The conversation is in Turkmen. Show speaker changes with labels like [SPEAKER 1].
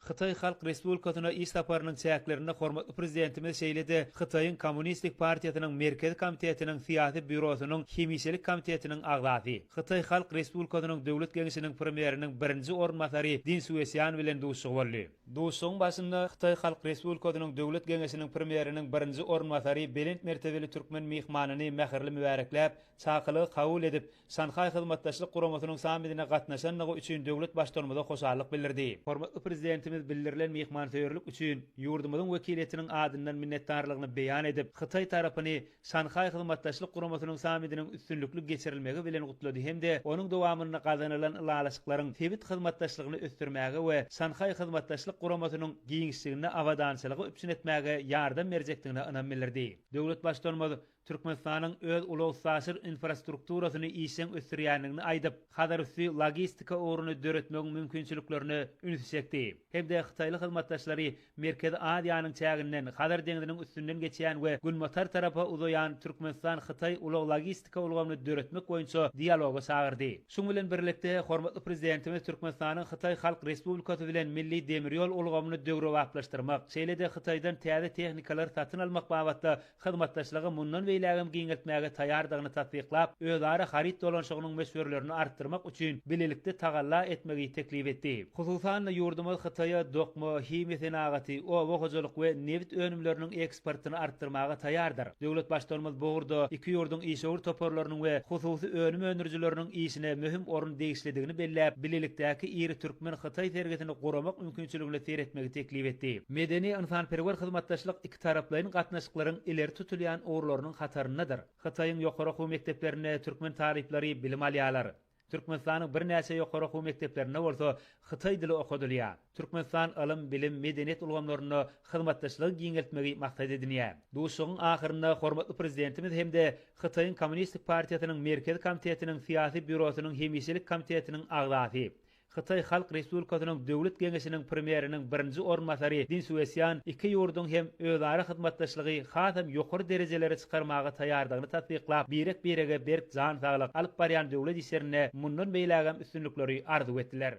[SPEAKER 1] Xitay Halk Respublikasyna iş saparynyň çäklerini hormatly prezidentimiz şeýledi. Xitayň Kommunistik Partiýasynyň Merkez Komitetiniň Syýasy bürosynyň Hemiselik Komitetiniň agzasy. Xitay Halk Respublikasynyň döwlet geňişiniň premieriniň birinji ornmasary Din Suesyan bilen duşugy boldy. Duşugyň başynda Xitay Halk Respublikasynyň döwlet geňişiniň premieriniň birinji ornmasary belent mertebeli türkmen mehmanyny mähirli mübarekläp, çakylygy kabul edip, Şanhay hyzmatdaşlyk guramasynyň samimine gatnaşanlygy üçin döwlet başdanmyza hoşallyk bildirdi. Hormatly prezidentimiz bildirilen mehmanseverlik üçin ýurdumyzyň wekiliýetiniň adyndan minnetdarlygyny beýan edip, Xitay tarapyny Şanhay hyzmatdaşlyk guramasynyň samiminiň üstünlükli geçirilmegi bilen gutlady hemde onuň dowamyny gazanylan ýalaşyklaryň tebit hyzmatdaşlygyny ösdürmäge we Şanhay hyzmatdaşlyk guramasynyň giňişligine awadançylygy üpsün etmäge ýardam berjekdigine ynam bildirdi. Döwlet başdanmyzy Türkmenistanyň öz uluslararasy infrastrukturasyny işin ösdürýänligini aýdyp, hadarysy logistika oruny döretmegiň mümkinçiliklerini ünitsekdi. Hemde Xitayly hyzmatdaşlary Merkez Aziýanyň çäginden Hadar deňiziniň üstünden geçýän we Gülmatar tarapy uzaýan Türkmenistan-Xitay ulug logistika ulgamyny döretmek boýunça dialoga çagyrdy. Şoň bilen birlikde hormatly prezidentimiz Türkmenistanyň Xitay Halk Respublikasy bilen milli demir ýol ulgamyny döwre wagtlaşdyrmak, şeýle-de Xitaydan täze tehnikalar satyn almak babatda hyzmatdaşlygy mundan beýlägem giňeltmäge taýardygyny tasdiklap, özara harit dolanşygynyň meşgullerini artdyrmak üçin bilelikde tagalla etmegi teklip etdi. Hususan ýurdumyz Xitaýa dokma, himi senagaty, owa hojalyk we neft önümleriniň eksportyny artdyrmaga taýardyr. Döwlet başdanmyz bu urda iki ýurdun işowur toparlarynyň we hususy önüm öndürjileriniň işine möhüm orun degişledigini belläp, bilelikdäki iri türkmen Xitay sergetini guramak mümkinçiligini seretmegi teklip etdi. Medeni insanperwer hyzmatdaşlyk iki taraplaryň gatnaşyklaryň ileri tutulýan orlarynyň hataryndadyr. Xitaýyň ýokary okuw mekdeplerine türkmen taryplary bilim alýarlar. Türkmenistanyň bir näçe ýokary okuw mekdeplerine bolsa Xitay dili okudylýar. Türkmenistan ilm, bilim, medeniýet ulgamlaryny hyzmatdaşlygy giňeltmegi maksat edilýär. Duşugyň ahyrynda hormatly prezidentimiz hemde Xitaýyň Kommunistik Partiýasynyň Merkez Komitetiniň Syýasy bürosynyň Hemiselik Komitetiniň agzasy, Xitay Halk Respublikasynyň döwlet geňişiniň premieriniň birinji ornmasary Din Suesyan iki ýurdun hem özara hyzmatdaşlygy hasam ýokary derejelere çykarmaga taýardygyny tasdiklap, birek-birege berk jan saglyk alyp barýan döwlet işlerine mundan beýlägem üstünlikleri arzu etdiler.